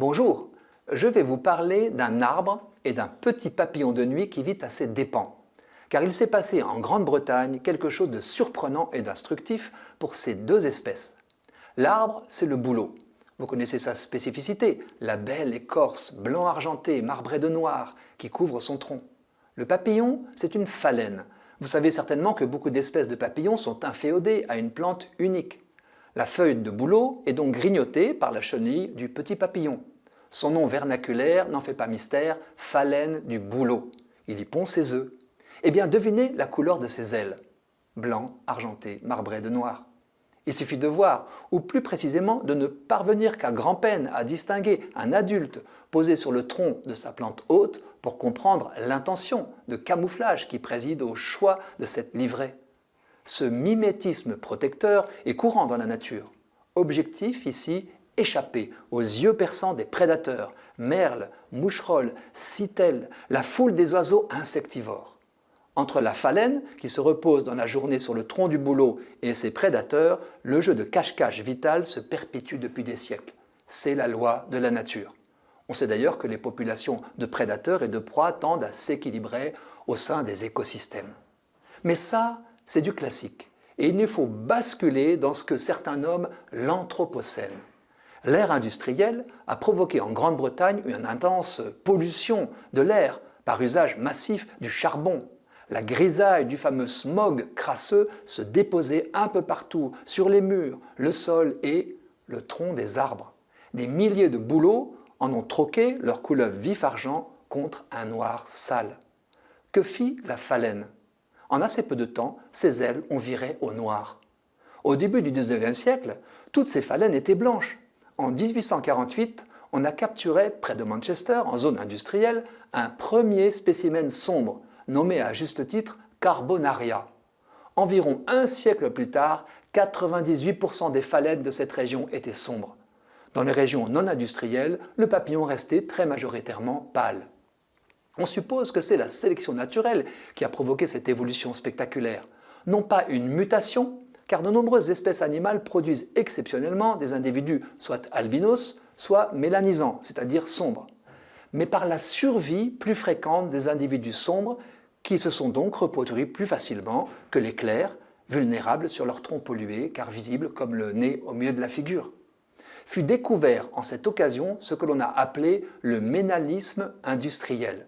Bonjour, je vais vous parler d'un arbre et d'un petit papillon de nuit qui vit à ses dépens. Car il s'est passé en Grande-Bretagne quelque chose de surprenant et d'instructif pour ces deux espèces. L'arbre, c'est le bouleau. Vous connaissez sa spécificité, la belle écorce blanc argenté marbrée de noir qui couvre son tronc. Le papillon, c'est une phalène. Vous savez certainement que beaucoup d'espèces de papillons sont inféodées à une plante unique. La feuille de bouleau est donc grignotée par la chenille du petit papillon. Son nom vernaculaire n'en fait pas mystère, phalène du bouleau. Il y pond ses œufs. Eh bien, devinez la couleur de ses ailes. Blanc, argenté, marbré de noir. Il suffit de voir, ou plus précisément de ne parvenir qu'à grand-peine à distinguer un adulte posé sur le tronc de sa plante hôte pour comprendre l'intention de camouflage qui préside au choix de cette livrée. Ce mimétisme protecteur est courant dans la nature. Objectif ici, échapper aux yeux perçants des prédateurs, merles, moucherolles, citelles, la foule des oiseaux insectivores. Entre la phalène, qui se repose dans la journée sur le tronc du bouleau, et ses prédateurs, le jeu de cache-cache vital se perpétue depuis des siècles. C'est la loi de la nature. On sait d'ailleurs que les populations de prédateurs et de proies tendent à s'équilibrer au sein des écosystèmes. Mais ça, c'est du classique. Et il nous faut basculer dans ce que certains nomment l'anthropocène. L'ère industrielle a provoqué en Grande-Bretagne une intense pollution de l'air par usage massif du charbon. La grisaille du fameux smog crasseux se déposait un peu partout, sur les murs, le sol et le tronc des arbres. Des milliers de bouleaux en ont troqué leur couleur vif argent contre un noir sale. Que fit la phalène? En assez peu de temps, ses ailes ont viré au noir. Au début du XIXe siècle, toutes ces phalènes étaient blanches. En 1848, on a capturé, près de Manchester, en zone industrielle, un premier spécimen sombre, nommé à juste titre Carbonaria. Environ un siècle plus tard, 98% des phalènes de cette région étaient sombres. Dans les régions non industrielles, le papillon restait très majoritairement pâle. On suppose que c'est la sélection naturelle qui a provoqué cette évolution spectaculaire. Non pas une mutation, car de nombreuses espèces animales produisent exceptionnellement des individus soit albinos, soit mélanisants, c'est-à-dire sombres, mais par la survie plus fréquente des individus sombres qui se sont donc reproduits plus facilement que les clairs, vulnérables sur leur tronc pollué car visibles comme le nez au milieu de la figure. Fut découvert en cette occasion ce que l'on a appelé le ménalisme industriel.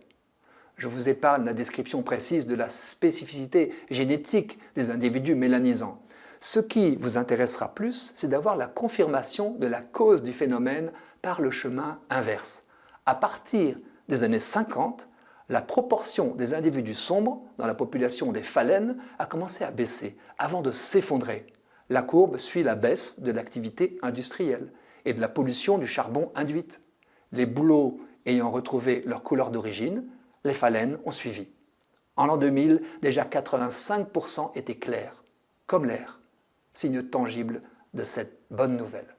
Je vous épargne la description précise de la spécificité génétique des individus mélanisants. Ce qui vous intéressera plus, c'est d'avoir la confirmation de la cause du phénomène par le chemin inverse. À partir des années 50, la proportion des individus sombres dans la population des phalènes a commencé à baisser avant de s'effondrer. La courbe suit la baisse de l'activité industrielle et de la pollution du charbon induite. Les bouleaux ayant retrouvé leur couleur d'origine, les phalènes ont suivi. En l'an 2000, déjà 85% étaient clairs, comme l'air, signe tangible de cette bonne nouvelle.